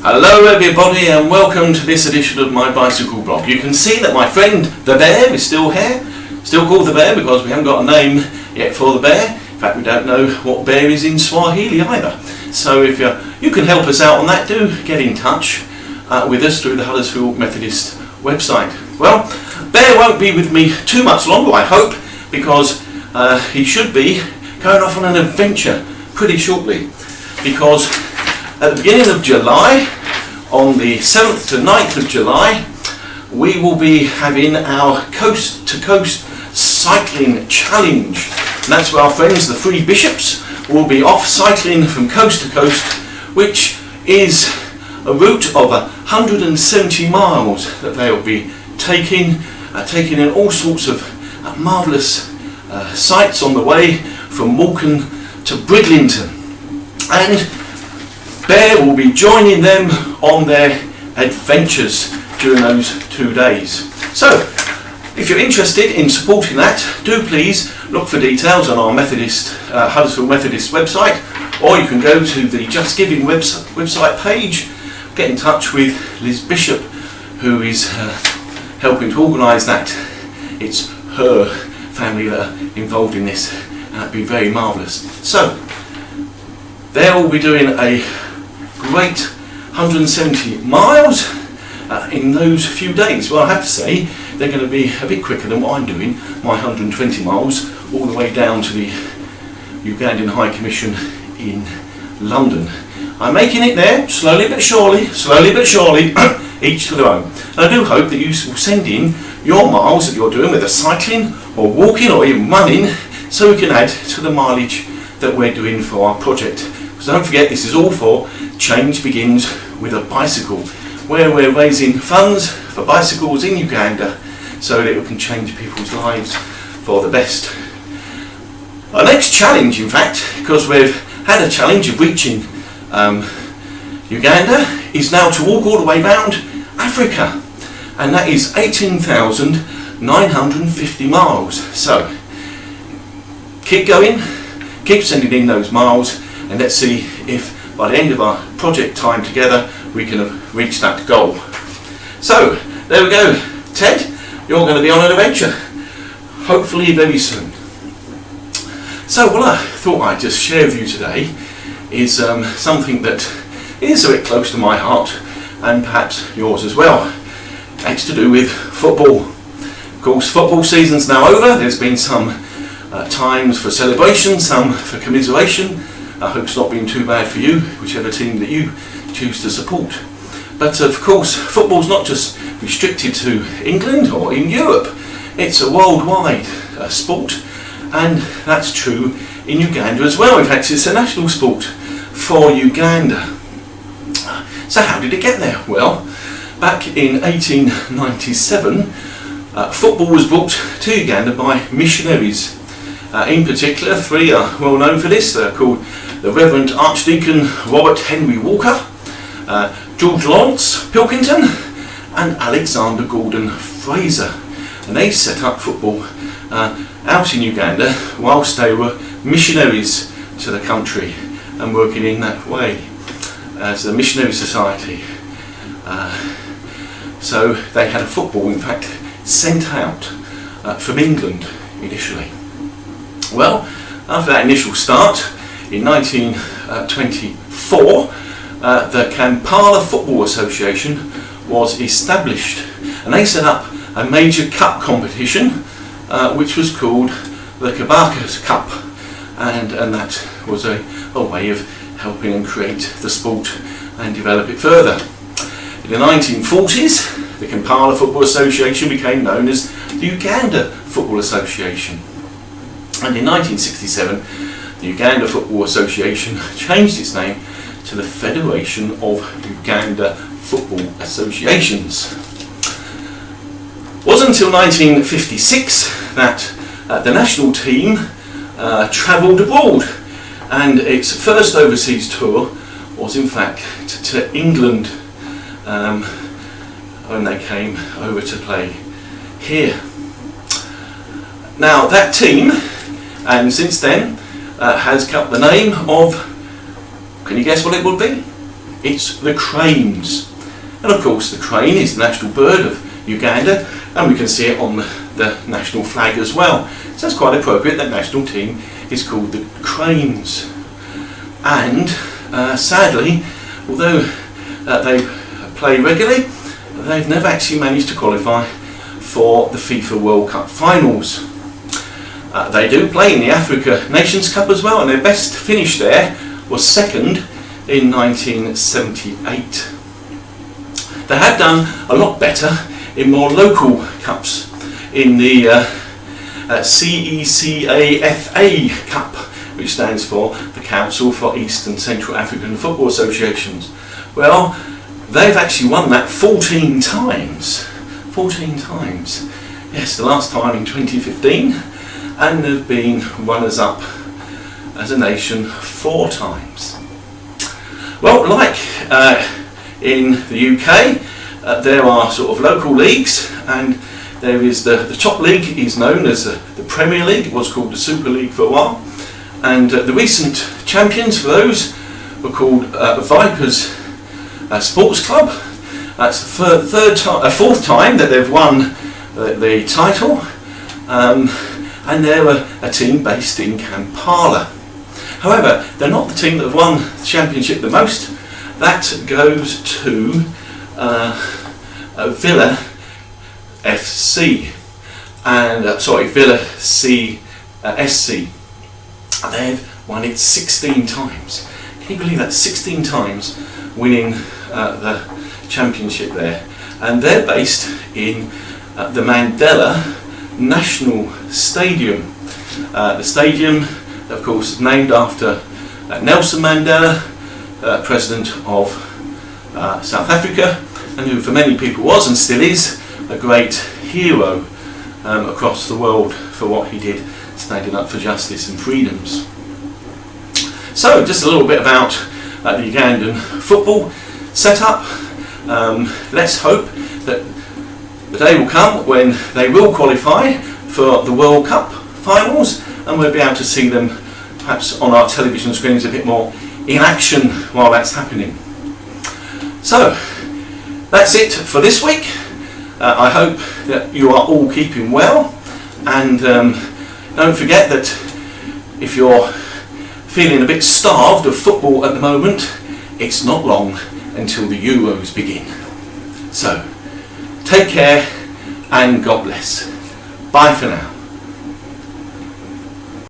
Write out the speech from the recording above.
Hello everybody and welcome to this edition of my bicycle blog. You can see that my friend the bear is still here, still called the bear because we haven't got a name yet for the bear. In fact, we don't know what bear is in Swahili either. So if you can help us out on that, do get in touch with us through the Huddersfield Methodist website. Well, Bear won't be with me too much longer, I hope, because he should be going off on an adventure pretty shortly, because at the beginning of July, on the 7th to 9th of July, we will be having our Coast to Coast Cycling Challenge. And that's where our friends, the Three Bishops, will be off cycling from coast to coast, which is a route of 170 miles that they'll be taking in all sorts of marvellous sights on the way from Morecambe to Bridlington. And Bear will be joining them on their adventures during those 2 days. So, if you're interested in supporting that, do please look for details on our Huddersfield Methodist website, or you can go to the Just Giving website page, get in touch with Liz Bishop, who is helping to organise that. It's her family that are involved in this, and it'd be very marvellous. So, they'll be doing a great 170 miles in those few days. Well, I have to say they're going to be a bit quicker than what I'm doing, my 120 miles all the way down to the Ugandan High Commission in London. I'm making it there slowly but surely, each to their own. And I do hope that you will send in your miles that you're doing, whether cycling or walking or even running, so we can add to the mileage that we're doing for our project. So don't forget, this is all for Change Begins with a Bicycle, where we're raising funds for bicycles in Uganda so that we can change people's lives for the best. Our next challenge, in fact, because we've had a challenge of reaching Uganda, is now to walk all the way around Africa, and that is 18,950 miles. So keep going, keep sending in those miles, and let's see if by the end of our project time together we can have reached that goal. So there we go. Ted, you're going to be on an adventure, hopefully very soon. So what I thought I'd just share with you today is something that is a bit close to my heart, and perhaps yours as well. It's to do with football. Of course, football season's now over. There's been some times for celebration, some for commiseration. I hope it's not been too bad for you, whichever team that you choose to support. But of course, football's not just restricted to England or in Europe. It's a worldwide sport, and that's true in Uganda as well. In fact, it's a national sport for Uganda. So how did it get there? Well, back in 1897, football was brought to Uganda by missionaries. In particular, three are well known for this. They're called the Reverend Archdeacon Robert Henry Walker, George Lawrence Pilkington, and Alexander Gordon Fraser. And they set up football out in Uganda whilst they were missionaries to the country and working in that way as a missionary society. So they had a football, in fact, sent out from England initially. Well, after that initial start, in 1924, the Kampala Football Association was established, and they set up a major cup competition which was called the Kabaka's Cup, and that was a way of helping and create the sport and develop it further. In the 1940s, the Kampala Football Association became known as the Uganda Football Association. And in 1967, the Uganda Football Association changed its name to the Federation of Uganda Football Associations. It wasn't until 1956 that the national team travelled abroad, and its first overseas tour was in fact to England when they came over to play here. Now that team, and since then, has kept the name of, can you guess what it would be? It's the cranes. And of course the crane is the national bird of Uganda, and we can see it on the national flag as well. So it's quite appropriate that national team is called the Cranes. And sadly, although they play regularly, they've never actually managed to qualify for the FIFA World Cup finals. They do play in the Africa Nations Cup as well, and their best finish there was second in 1978. They have done a lot better in more local cups, in the CECAFA Cup, which stands for the Council for East and Central African Football Associations. Well, they've actually won that 14 times. 14 times. Yes, the last time in 2015, and they've been runners-up as a nation 4 times. Well, like in the UK, there are sort of local leagues, and there is the top league is known as the Premier League. It was called the Super League for a while, and the recent champions for those were called Vipers Sports Club. That's the fourth time that they've won the title, and they're a team based in Kampala. However, they're not the team that have won the championship the most. That goes to Villa FC, and Villa SC. They've won it 16 times. Can you believe that? 16 times winning the championship there, and they're based in the Mandela National Stadium. The stadium, of course, is named after Nelson Mandela, President of South Africa, and who for many people was and still is a great hero across the world for what he did, standing up for justice and freedoms. So, just a little bit about the Ugandan football setup. Let's hope that the day will come when they will qualify for the World Cup finals, and we'll be able to see them perhaps on our television screens a bit more in action while that's happening. So that's it for this week. I hope that you are all keeping well, and don't forget that if you're feeling a bit starved of football at the moment, it's not long until the Euros begin. So take care and God bless. Bye for now.